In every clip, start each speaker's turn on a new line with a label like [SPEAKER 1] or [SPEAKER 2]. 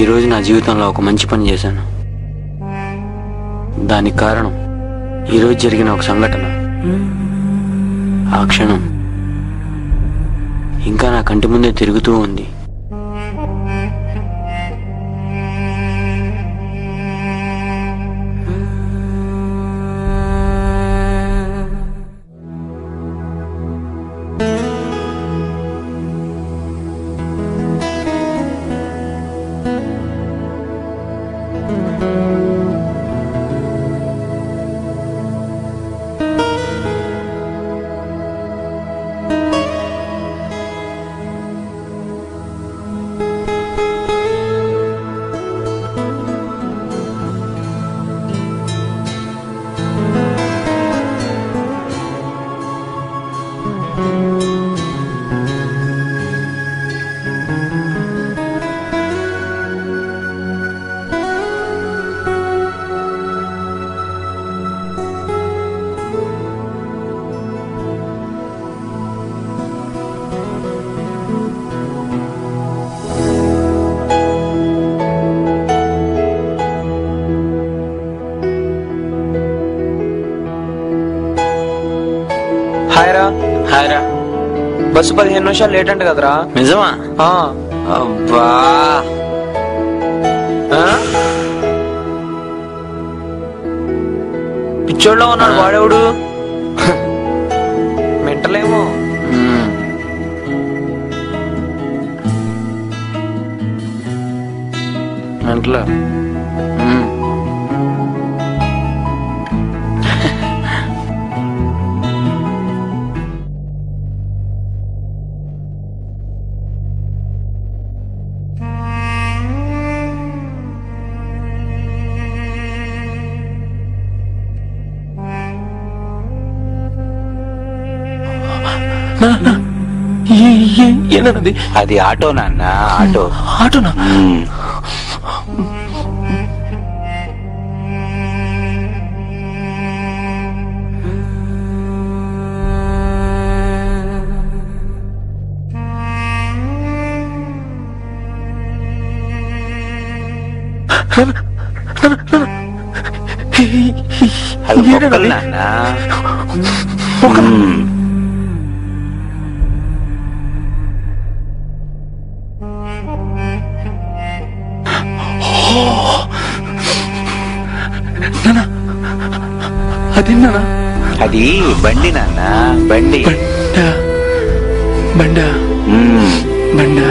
[SPEAKER 1] ఈరోజు నా జీవితంలో ఒక మంచి పని చేశాను. దానికి కారణం ఈరోజు జరిగిన ఒక సంఘటన. ఆ క్షణం ఇంకా నా కంటి ముందే తిరుగుతూ ఉంది.
[SPEAKER 2] హాయ్రా, బస్సు 15 నిమిషాలు లేట్ అంట కదరా?
[SPEAKER 1] నిజమా?
[SPEAKER 2] అబ్బా, పిచ్చోళ్ళలో ఉన్నాడు వాడేవుడు. మెంటలేమో.
[SPEAKER 1] మెంటలా?
[SPEAKER 3] అది ఆటో నాన్న, ఆటో.
[SPEAKER 1] ఆటోనా?
[SPEAKER 3] అది మొక్కలు నాన్న.
[SPEAKER 1] అది నానా?
[SPEAKER 3] అది బండి నాన్న, బండి.
[SPEAKER 1] బండా? బండా.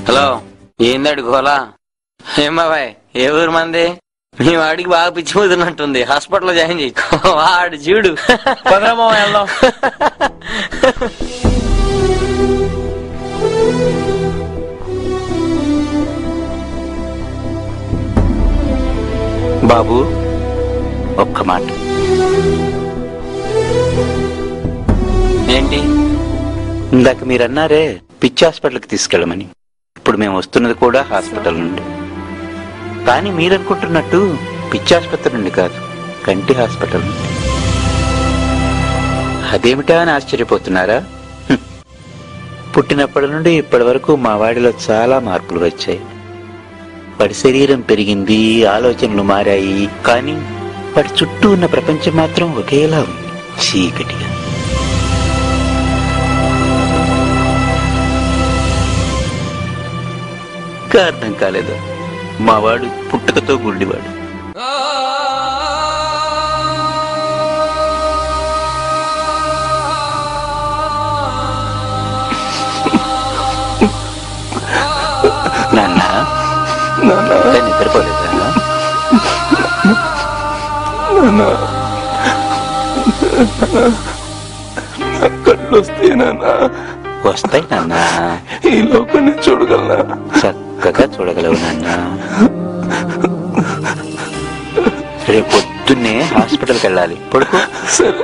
[SPEAKER 1] హలో, ఏందాడు గోలా? ఏం బాబాయ్, ఏ ఊరు మంది? మీ వాడికి బాగా పిచ్చి ముదిరినట్టుంది, హాస్పిటల్లో జాయిన్ చేయి. వాడు చూడు.
[SPEAKER 2] వెళ్దాం.
[SPEAKER 3] బాబు, ఒక్క మాట.
[SPEAKER 1] ఏంటి?
[SPEAKER 3] ఇందాక మీరన్నారే పిచ్చి హాస్పిటల్కి తీసుకెళ్ళమని. ఇప్పుడు మేము వస్తున్నది కూడా హాస్పిటల్ నుండి. కానీ మీరనుకుంటున్నట్టు పిచ్చి ఆసుపత్రి నుండి కాదు, కంటి హాస్పిటల్ నుండి. అదేమిటా అని ఆశ్చర్యపోతున్నారా? పుట్టినప్పటి నుండి ఇప్పటి వరకు మా వాడిలో చాలా మార్పులు వచ్చాయి. వాడి శరీరం పెరిగింది, ఆలోచనలు మారాయి, కానీ వాడి చుట్టూ ఉన్న ప్రపంచం మాత్రం ఒకేలా ఉంది, చీకటిగా. ఇంకా అర్థం కాలేదు, మా వాడు పుట్టుకతో గుడ్డివాడు. నాన్న నిద్రపోలేదా?
[SPEAKER 4] కళ్ళు వస్తాయి నాన్న.
[SPEAKER 3] వస్తాయి నాన్న.
[SPEAKER 4] ఈ లోకాన్ని చూడగలనా?
[SPEAKER 3] చక్కగా చూడగలవు నాన్న. రేపు పొద్దున్నే హాస్పిటల్కి వెళ్ళాలి, పడుకో.
[SPEAKER 4] సరే.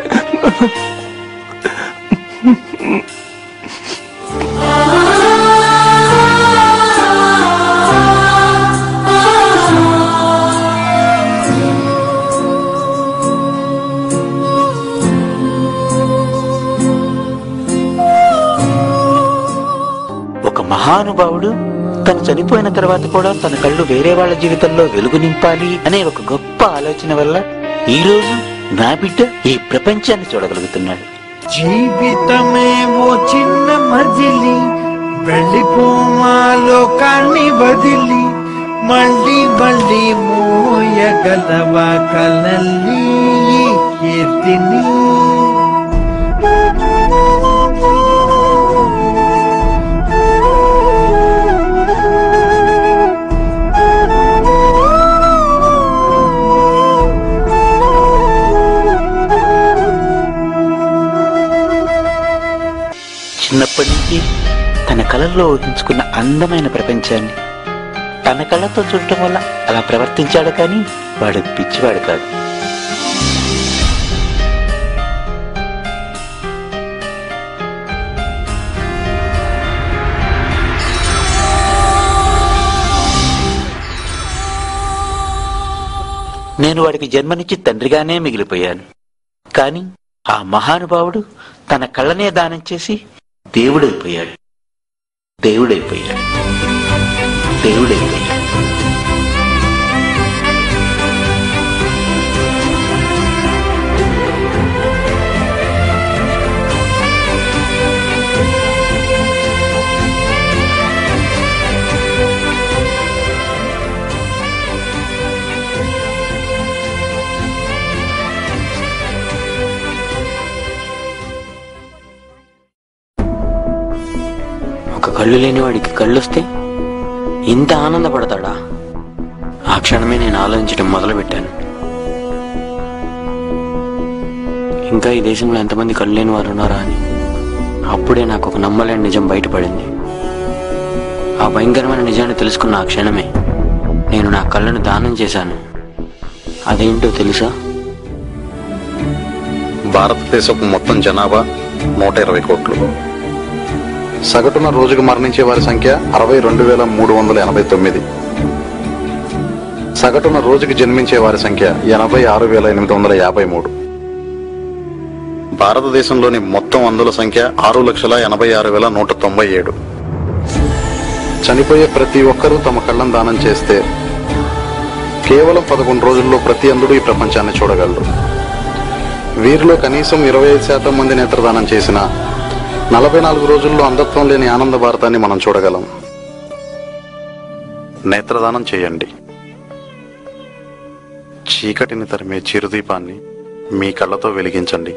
[SPEAKER 3] ఒక మహానుభావుడు తను చనిపోయిన తర్వాత కూడా తన కళ్ళు వేరే వాళ్ళ జీవితంలో వెలుగు నింపాలి అనే ఒక గొప్ప ఆలోచన వల్ల ఈ రోజు నా బిడ్డ ఈ ప్రపంచాన్ని చూడగలుగుతున్నాడు.
[SPEAKER 5] జీవితమే ఓ చిన్న మజిలి, వెళ్ళిపోమా లోకాన్ని వదిలి, మళ్ళీ మళ్ళీ మోయగలవా కలల్ని కీర్తిని.
[SPEAKER 3] చిన్నప్పటి నుంచి తన కళల్లో ఊహించుకున్న అందమైన ప్రపంచాన్ని తన కళ్ళతో చూడటం వల్ల అలా ప్రవర్తించాడు, కానీ వాడు పిచ్చివాడు కాదు. నేను వాడికి జన్మనిచ్చి తండ్రిగానే మిగిలిపోయాను, కానీ ఆ మహానుభావుడు తన కళ్ళనే దానం చేసి దేవుడైపోయాడు. దేవుడైపోయాడు. దేవుడైపోయాడు.
[SPEAKER 1] కళ్ళు లేని వాడికి కళ్ళొస్తే ఇంత ఆనందపడతాడా? ఆ క్షణమే నేను ఆలోచించడం మొదలుపెట్టాను. ఇంకా ఈ దేశంలో ఎంతమంది కళ్ళు లేని వారు ఉన్నారా అని. అప్పుడే నాకు ఒక నమ్మలేని నిజం బయటపడింది. ఆ భయంకరమైన నిజాన్ని తెలుసుకున్న ఆ క్షణమే నేను నా కళ్ళను దానం చేశాను. అదేంటో తెలుసా?
[SPEAKER 6] భారతదేశపు మొత్తం జనాభా 120 కోట్లు. సగటున రోజుకు మరణించే వారి సంఖ్య 62,389. సగటున రోజుకి జన్మించే వారి సంఖ్య 86,853. భారతదేశంలోని మొత్తం అంధుల సంఖ్య 6,86,197. చనిపోయే ప్రతి ఒక్కరూ తమ కళ్ళను దానం చేస్తే కేవలం 11 రోజుల్లో ప్రతి అంధుడు ఈ ప్రపంచాన్ని చూడగలరు. వీరిలో కనీసం 25% మంది నేత్రదానం చేసిన 44 రోజుల్లో అంధత్వం లేని ఆనంద భారతాన్ని మనం చూడగలం. నేత్రదానం చేయండి. చీకటిని తరిమే చిరుదీపాన్ని మీ కళ్ళతో వెలిగించండి.